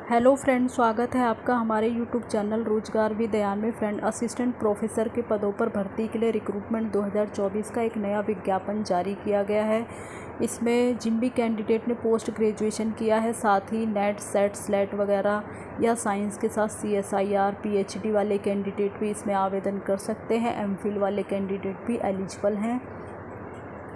Hello friend, स्वागत है आपका हमारे यूट्यूब चैनल रोजगार विद दयान में। फ्रेंड, असिस्टेंट प्रोफेसर के पदों पर भर्ती के लिए रिक्रूटमेंट 2024 का एक नया विज्ञापन जारी किया गया है। इसमें जिन भी कैंडिडेट ने पोस्ट ग्रेजुएशन किया है, साथ ही नेट सेट स्लेट वगैरह या साइंस के साथ CSIR PhD वाले कैंडिडेट भी इसमें आवेदन कर सकते हैं। MPhil वाले कैंडिडेट भी एलिजिबल हैं।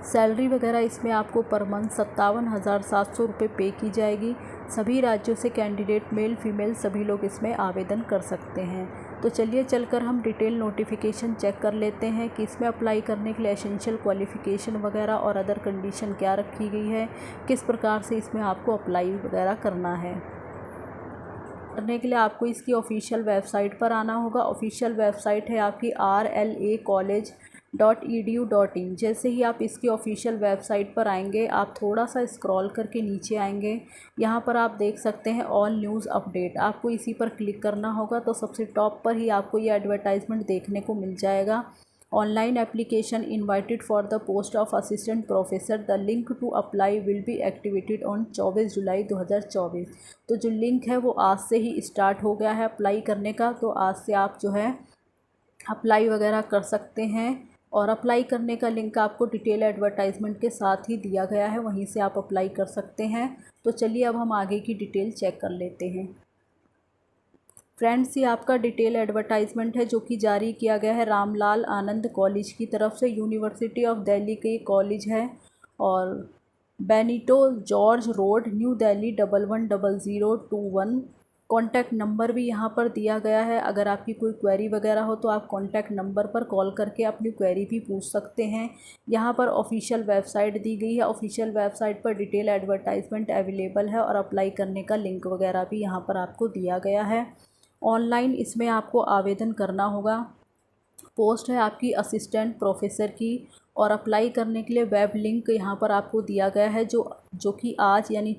सैलरी वगैरह इसमें आपको पर मंथ 57,700 रुपये पे की जाएगी। सभी राज्यों से कैंडिडेट मेल फीमेल सभी लोग इसमें आवेदन कर सकते हैं। तो चलिए चलकर हम डिटेल नोटिफिकेशन चेक कर लेते हैं कि इसमें अप्लाई करने के लिए एसेंशियल क्वालिफ़िकेशन वगैरह और अदर कंडीशन क्या रखी गई है, किस प्रकार से इसमें आपको अप्लाई वगैरह करना है। करने के लिए आपको इसकी ऑफिशियल वेबसाइट पर आना होगा। ऑफिशियल वेबसाइट है आपकी rlacollege.edu.in। जैसे ही आप इसकी ऑफिशियल वेबसाइट पर आएंगे, आप थोड़ा सा स्क्रॉल करके नीचे आएंगे। यहाँ पर आप देख सकते हैं ऑल न्यूज़ अपडेट, आपको इसी पर क्लिक करना होगा। तो सबसे टॉप पर ही आपको ये एडवर्टाइजमेंट देखने को मिल जाएगा। Online application invited for the post of assistant professor, the link to apply will be activated on 24 July 2024। तो जो लिंक है वो आज से ही स्टार्ट हो गया है अप्लाई करने का। तो आज से आप जो है अप्लाई वगैरह कर सकते हैं। और अप्लाई करने का लिंक आपको डिटेल एडवर्टाइजमेंट के साथ ही दिया गया है, वहीं से आप अप्लाई कर सकते हैं। तो चलिए अब हम आगे की डिटेल चेक कर लेते हैं। फ्रेंड्स, ये आपका डिटेल एडवर्टाइजमेंट है जो कि जारी किया गया है रामलाल आनंद कॉलेज की तरफ से। यूनिवर्सिटी ऑफ दिल्ली के कॉलेज है और Benito George road, new Delhi 110021। Contact number भी यहाँ पर दिया गया है। अगर आपकी कोई क्वेरी वगैरह हो तो आप कॉन्टैक्ट नंबर पर कॉल करके अपनी क्वेरी भी पूछ सकते हैं। यहाँ पर ऑफिशियल वेबसाइट दी गई है। ऑफिशियल वेबसाइट पर डिटेल एडवर्टाइजमेंट अवेलेबल है और अप्लाई करने का लिंक वगैरह भी यहाँ पर आपको दिया गया है। ऑनलाइन इसमें आपको आवेदन करना होगा। पोस्ट है आपकी असिस्टेंट प्रोफेसर की और अप्लाई करने के लिए वेब लिंक यहाँ पर आपको दिया गया है जो कि आज यानी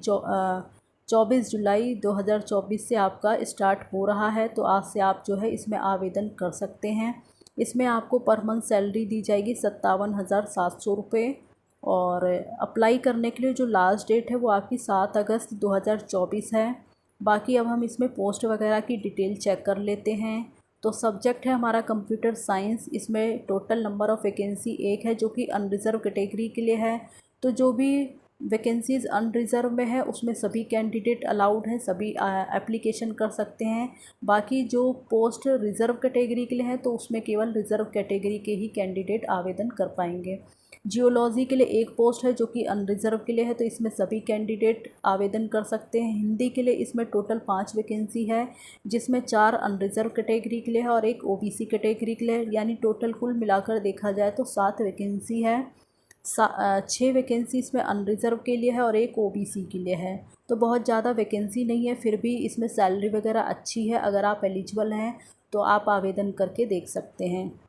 24 जुलाई 2024 से आपका स्टार्ट हो रहा है। तो आज से आप जो है इसमें आवेदन कर सकते हैं। इसमें आपको पर मंथ सैलरी दी जाएगी 57,700 रुपये। और अप्लाई करने के लिए जो लास्ट डेट है वो आपकी 7 अगस्त 2024 है। बाकी अब हम इसमें पोस्ट वगैरह की डिटेल चेक कर लेते हैं। तो सब्जेक्ट है हमारा कंप्यूटर साइंस। इसमें टोटल नंबर ऑफ़ वैकेंसी 1 है जो कि अनरिज़र्व कैटेगरी के लिए है। तो जो भी वैकेंसीज़ अनरिज़र्व में है उसमें सभी कैंडिडेट अलाउड हैं, सभी एप्लीकेशन कर सकते हैं। बाकी जो पोस्ट रिज़र्व कैटेगरी के लिए है तो उसमें केवल रिज़र्व कैटेगरी के ही कैंडिडेट आवेदन कर पाएंगे। जियोलॉजी के लिए एक पोस्ट है जो कि अनरिज़र्व के लिए है, तो इसमें सभी कैंडिडेट आवेदन कर सकते हैं। हिंदी के लिए इसमें टोटल 5 वैकेंसी है, जिसमें 4 अनरिज़र्व कैटेगरी के लिए है और एक OBC कैटेगरी के लिए है। यानी टोटल कुल मिलाकर देखा जाए तो 7 वैकेंसी है। 6 वैकेंसी इसमें अनरिज़र्व के लिए है और एक OBC के लिए है। तो बहुत ज़्यादा वैकेंसी नहीं है, फिर भी इसमें सैलरी वगैरह अच्छी है। अगर आप एलिजिबल हैं तो आप आवेदन करके देख सकते हैं।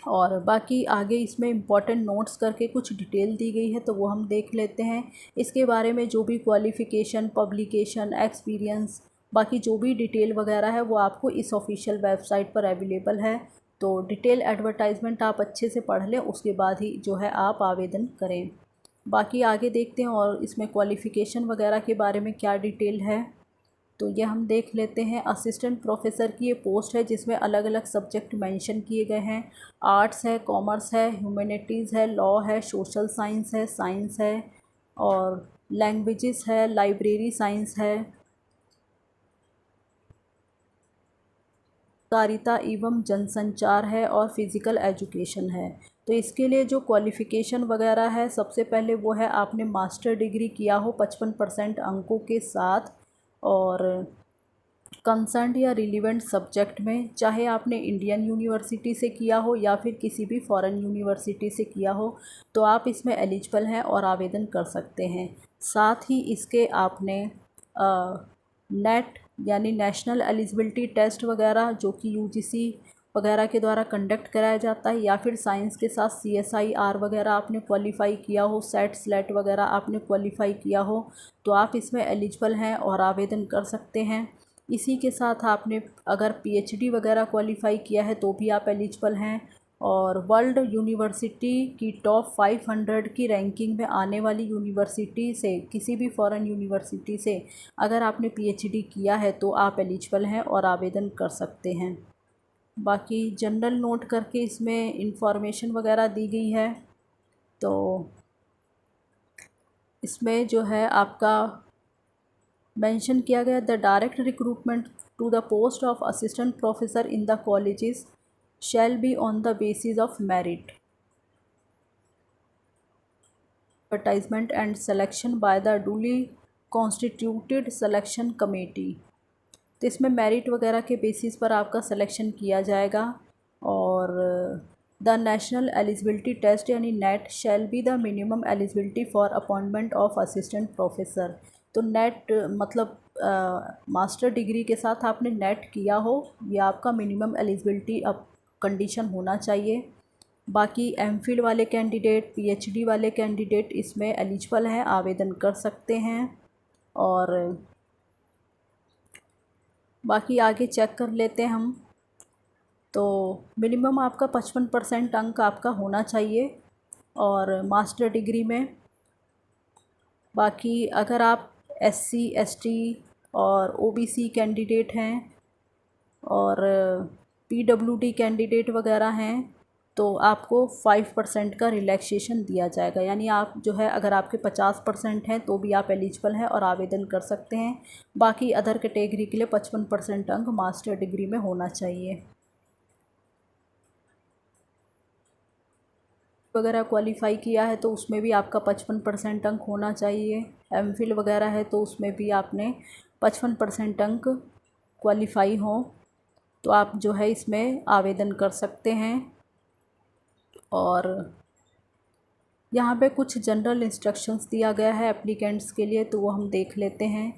और बाकी आगे इसमें इम्पॉर्टेंट नोट्स करके कुछ डिटेल दी गई है, तो वो हम देख लेते हैं। इसके बारे में जो भी क्वालिफ़िकेशन, पब्लिकेशन, एक्सपीरियंस, बाकी जो भी डिटेल वगैरह है वो आपको इस ऑफिशियल वेबसाइट पर अवेलेबल है। तो डिटेल एडवर्टाइजमेंट आप अच्छे से पढ़ लें, उसके बाद ही जो है आप आवेदन करें। बाकी आगे देखते हैं और इसमें क्वालिफ़िकेशन वगैरह के बारे में क्या डिटेल है, तो ये हम देख लेते हैं। असिस्टेंट प्रोफेसर की ये पोस्ट है जिसमें अलग अलग सब्जेक्ट मेंशन किए गए हैं। आर्ट्स है, कॉमर्स है, ह्यूमैनिटीज़ है, लॉ है, सोशल साइंस है, साइंस है और लैंग्वेजेस है, लाइब्रेरी साइंस है, कारिता एवं जनसंचार है और फिज़िकल एजुकेशन है। तो इसके लिए जो क्वालिफ़िकेशन वगैरह है, सबसे पहले वो है आपने मास्टर डिग्री किया हो 55% अंकों के साथ और कंसर्न या रिलीवेंट सब्जेक्ट में, चाहे आपने इंडियन यूनिवर्सिटी से किया हो या फिर किसी भी फॉरेन यूनिवर्सिटी से किया हो, तो आप इसमें एलिजिबल हैं और आवेदन कर सकते हैं। साथ ही इसके आपने नेट यानी नेशनल एलिजिबिलिटी टेस्ट वगैरह जो कि UGC वगैरह के द्वारा कंडक्ट कराया जाता है, या फिर साइंस के साथ CSIR वगैरह आपने क्वालिफ़ाई किया हो, सेट स्लेट वगैरह आपने क्वालिफ़ाई किया हो, तो आप इसमें एलिजिबल हैं और आवेदन कर सकते हैं। इसी के साथ आपने अगर PhD वगैरह क्वालिफ़ाई किया है तो भी आप एलिजिबल हैं। और वर्ल्ड यूनिवर्सिटी की टॉप 500 की रैंकिंग में आने वाली यूनिवर्सिटी से, किसी भी फॉरेन यूनिवर्सिटी से अगर आपने पीएचडी किया है तो आप एलिजिबल हैं और आवेदन कर सकते हैं। बाकी जनरल नोट करके इसमें इंफॉर्मेशन वगैरह दी गई है। तो इसमें जो है आपका मेंशन किया गया, the direct recruitment to the post of assistant professor in the colleges shall be on the basis of merit, advertisement and selection by the duly constituted selection committee। तो इसमें मेरिट वगैरह के बेसिस पर आपका selection किया जाएगा। और the national eligibility test यानी net shall be the minimum eligibility for appointment of assistant professor. तो नेट मतलब मास्टर डिग्री के साथ आपने नेट किया हो, ये आपका मिनिमम एलिजिबिलिटी अब कंडीशन होना चाहिए। बाकी एमफिल वाले कैंडिडेट, पीएचडी वाले कैंडिडेट इसमें एलिजिबल हैं, आवेदन कर सकते हैं। और बाकी आगे चेक कर लेते हैं हम। तो मिनिमम आपका 55% अंक आपका होना चाहिए और मास्टर डिग्री में। बाकी अगर आप एससी, एसटी और ओबीसी कैंडिडेट हैं और पीडब्ल्यूडी कैंडिडेट वगैरह हैं तो आपको 5% का रिलैक्सेशन दिया जाएगा। यानी आप जो है अगर आपके 50% हैं तो भी आप एलिजिबल हैं और आवेदन कर सकते हैं। बाकी अदर कैटेगरी के लिए 55% अंक मास्टर डिग्री में होना चाहिए। वगैरह क्वालिफ़ाई किया है तो उसमें भी आपका 55% अंक होना चाहिए। एमफिल वगैरह है तो उसमें भी आपने 55% अंक क्वालिफ़ाई हो तो आप जो है इसमें आवेदन कर सकते हैं। और यहाँ पे कुछ जनरल इंस्ट्रक्शंस दिया गया है एप्लीकेंट्स के लिए, तो वो हम देख लेते हैं।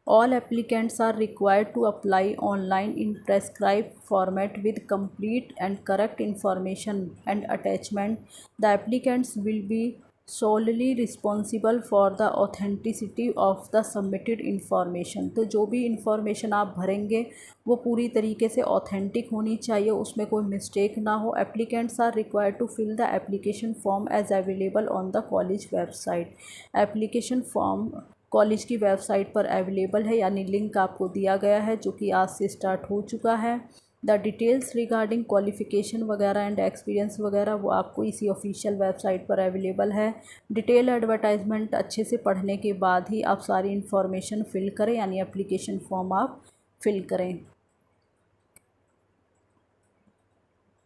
All applicants are required to apply online in prescribe format with complete and correct information and attachment. The applicants will be solely responsible for the authenticity of the submitted information. तो जो भी इंफॉर्मेशन आप भरेंगे वो पूरी तरीके से authentic होनी चाहिए, उसमें कोई मिस्टेक ना हो। Applicants are required to fill the application form as available on the college website. Application form college की वेबसाइट पर अवेलेबल है, यानी लिंक आपको दिया गया है जो कि आज से स्टार्ट हो चुका है। द डिटेल्स रिगार्डिंग क्वालिफ़िकेशन वगैरह एंड एक्सपीरियंस वगैरह वो आपको इसी ऑफिशियल वेबसाइट पर अवेलेबल है। डिटेल एडवर्टाइजमेंट अच्छे से पढ़ने के बाद ही आप सारी इन्फॉर्मेशन फिल करें, यानी एप्लीकेशन फॉर्म आप फिल करें।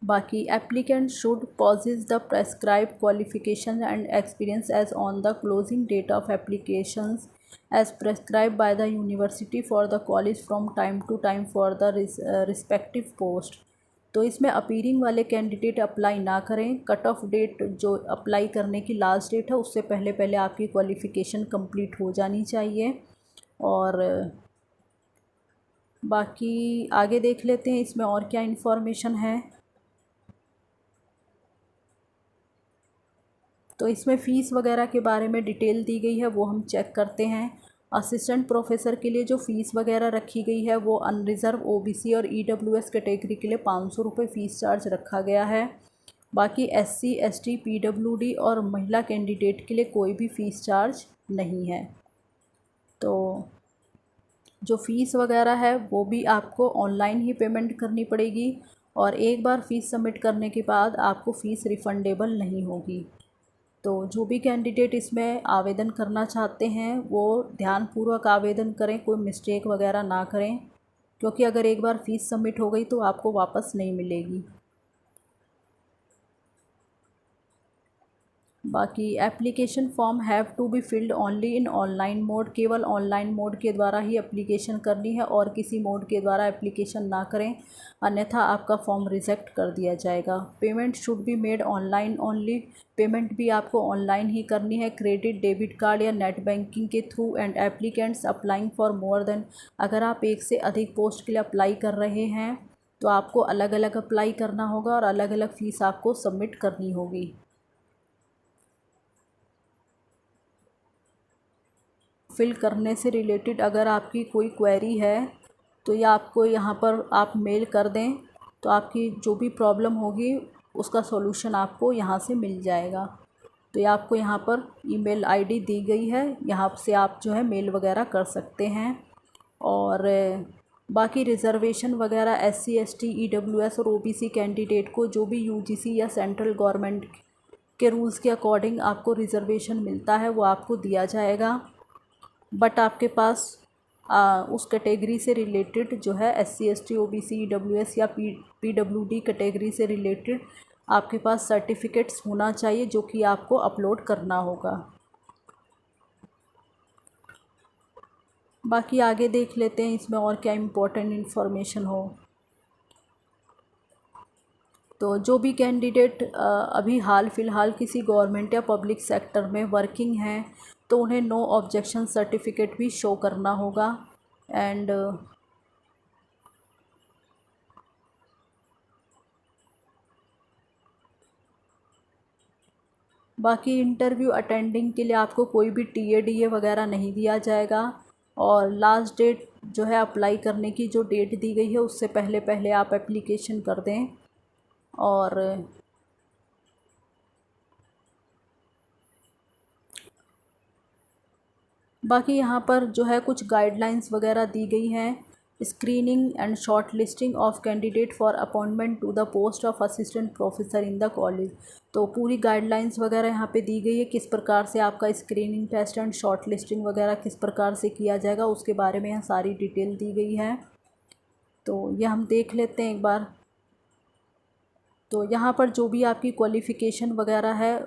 बाकी applicant should possess the prescribe qualification and experience as on the closing date of applications as prescribed by the university for the college from time to time for the respective post। तो इसमें appearing वाले candidate apply ना करें। Cut off date जो apply करने की last date है उससे पहले पहले आपकी क्वालिफ़िकेशन कंप्लीट हो जानी चाहिए। और बाकी आगे देख लेते हैं इसमें और क्या इन्फॉर्मेशन है। तो इसमें फ़ीस वगैरह के बारे में डिटेल दी गई है, वो हम चेक करते हैं। असिस्टेंट प्रोफेसर के लिए जो फ़ीस वगैरह रखी गई है वो अनरिज़र्व ओबीसी और ईडब्ल्यूएस कैटेगरी के लिए 500 रुपये फ़ीस चार्ज रखा गया है। बाकी एससी, एसटी, पीडब्ल्यूडी और महिला कैंडिडेट के लिए कोई भी फ़ीस चार्ज नहीं है। तो जो फ़ीस वगैरह है वो भी आपको ऑनलाइन ही पेमेंट करनी पड़ेगी और एक बार फ़ीस सबमिट करने के बाद आपको फ़ीस रिफ़ंडेबल नहीं होगी। तो जो भी कैंडिडेट इसमें आवेदन करना चाहते हैं वो ध्यानपूर्वक आवेदन करें, कोई मिस्टेक वगैरह ना करें, क्योंकि अगर एक बार फ़ीस सबमिट हो गई तो आपको वापस नहीं मिलेगी। बाकी application form have to be filled only in online mode. केवल ऑनलाइन मोड के द्वारा ही एप्लीकेशन करनी है और किसी मोड के द्वारा एप्लीकेशन ना करें, अन्यथा आपका फॉर्म रिजेक्ट कर दिया जाएगा। Payment should be made online only. Payment भी आपको ऑनलाइन ही करनी है, क्रेडिट, डेबिट कार्ड या नेट बैंकिंग के through. And applicants applying for more than, अगर आप एक से अधिक पोस्ट के लिए अप्लाई कर रहे हैं तो आपको अलग अलग अप्लाई करना होगा और अलग अलग फ़ीस आपको सबमिट करनी होगी। फिल करने से रिलेटेड अगर आपकी कोई क्वेरी है तो या आपको यहाँ पर आप मेल कर दें तो आपकी जो भी प्रॉब्लम होगी उसका सॉल्यूशन आपको यहाँ से मिल जाएगा। तो ये आपको यहाँ पर ईमेल आईडी दी गई है, यहाँ से आप जो है मेल वगैरह कर सकते हैं। और बाकी रिज़र्वेशन वगैरह SC ST EWS और OBC कैंडिडेट को जो भी UGC या सेंट्रल गवर्नमेंट के रूल्स के अकॉर्डिंग आपको रिज़र्वेशन मिलता है वो आपको दिया जाएगा। बट आपके पास उस कैटेगरी से रिलेटेड जो है SC ST OBC EWS या PWD कैटेगरी से रिलेटेड आपके पास सर्टिफिकेट्स होना चाहिए, जो कि आपको अपलोड करना होगा। बाकी आगे देख लेते हैं इसमें और क्या इम्पोर्टेंट इन्फॉर्मेशन हो। तो जो भी कैंडिडेट अभी हाल फ़िलहाल किसी गवर्नमेंट या पब्लिक सेक्टर में वर्किंग हैं तो उन्हें नो ऑब्जेक्शन सर्टिफिकेट भी शो करना होगा। एंड बाकी इंटरव्यू अटेंडिंग के लिए आपको कोई भी TA DA वगैरह नहीं दिया जाएगा। और लास्ट डेट जो है अप्लाई करने की जो डेट दी गई है उससे पहले पहले आप एप्लीकेशन कर दें। और बाकी यहाँ पर जो है कुछ गाइडलाइंस वगैरह दी गई हैं। Screening and short listing of candidate for appointment to the post of assistant professor in the college. तो पूरी गाइडलाइंस वगैरह यहाँ पे दी गई है, किस प्रकार से आपका screening test and short listing वगैरह किस प्रकार से किया जाएगा उसके बारे में यहाँ सारी डिटेल दी गई है। तो यह हम देख लेते हैं एक बार। तो यहाँ पर जो भी आपकी क्वालिफ़िकेशन वगैरह है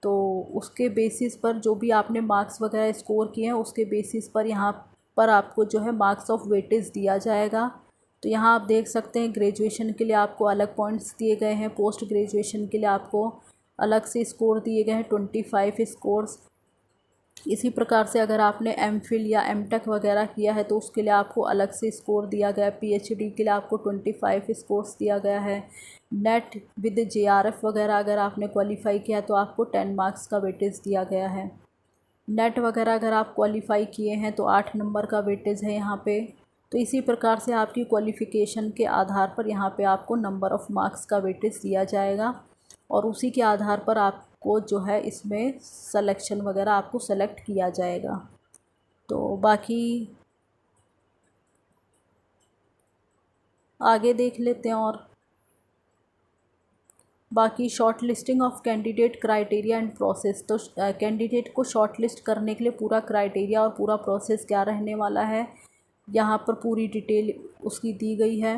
तो उसके बेसिस पर जो भी आपने मार्क्स वगैरह स्कोर किए हैं उसके बेसिस पर यहाँ पर आपको जो है मार्क्स ऑफ वेटेज दिया जाएगा। तो यहाँ आप देख सकते हैं ग्रेजुएशन के लिए आपको अलग पॉइंट्स दिए गए हैं, पोस्ट ग्रेजुएशन के लिए आपको अलग से स्कोर दिए गए हैं 25 स्कोर्स। इसी प्रकार से अगर आपने MPhil या MTech वगैरह किया है तो उसके लिए आपको अलग से स्कोर दिया गया है। PhD के लिए आपको 25 स्कोर्स दिया गया है। नेट विद JRF वगैरह अगर आपने क्वालिफ़ाई किया तो आपको 10 मार्क्स का वेटेज दिया गया है। नेट वगैरह अगर आप क्वालिफ़ाई किए हैं तो 8 नंबर का वेटेज है यहाँ पे। तो इसी प्रकार से आपकी क्वालिफ़िकेशन के आधार पर यहाँ पे आपको नंबर ऑफ़ मार्क्स का वेटेज दिया जाएगा और उसी के आधार पर आपको जो है इसमें सिलेक्शन वगैरह आपको सेलेक्ट किया जाएगा। तो बाकी आगे देख लेते हैं। और बाकी short listing of candidate criteria and process. तो कैंडिडेट को शॉर्ट लिस्ट करने के लिए पूरा क्राइटेरिया और पूरा प्रोसेस क्या रहने वाला है यहाँ पर पूरी डिटेल उसकी दी गई है।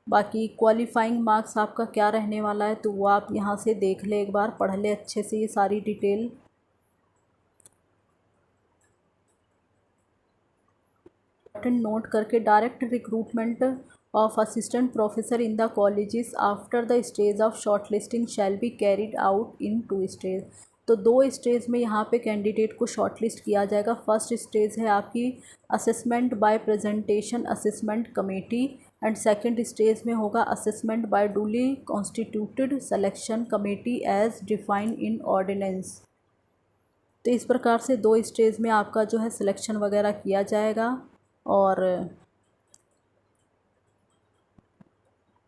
बाकी क्वालिफाइंग मार्क्स आपका क्या रहने वाला है तो वो आप यहाँ से देख ले, एक बार पढ़ ले अच्छे से ये सारी डिटेल। नोट करके direct recruitment of assistant professor in the colleges after the stage of shortlisting shall be carried out in 2 stage. तो 2 स्टेज में यहाँ पे कैंडिडेट को शॉर्टलिस्ट किया जाएगा। फर्स्ट स्टेज है आपकी assessment by presentation assessment committee and second stage में होगा assessment by duly constituted selection committee as defined in ordinance. तो इस प्रकार से 2 स्टेज में आपका जो है सिलेक्शन वगैरह किया जाएगा। और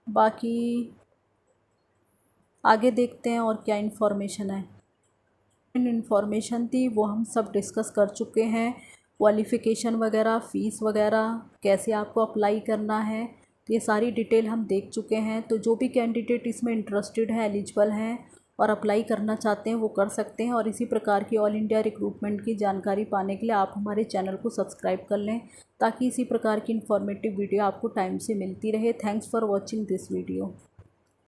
बाकी आगे देखते हैं और क्या इन्फॉर्मेशन है। इन्फॉर्मेशन थी वो हम सब डिस्कस कर चुके हैं। क्वालिफ़िकेशन वगैरह, फ़ीस वगैरह, कैसे आपको अप्लाई करना है, तो ये सारी डिटेल हम देख चुके हैं। तो जो भी कैंडिडेट इसमें इंटरेस्टेड है, एलिजिबल हैं और अप्लाई करना चाहते हैं वो कर सकते हैं। और इसी प्रकार की ऑल इंडिया रिक्रूटमेंट की जानकारी पाने के लिए आप हमारे चैनल को सब्सक्राइब कर लें ताकि इसी प्रकार की इन्फॉर्मेटिव वीडियो आपको टाइम से मिलती रहे। Thanks for watching this video.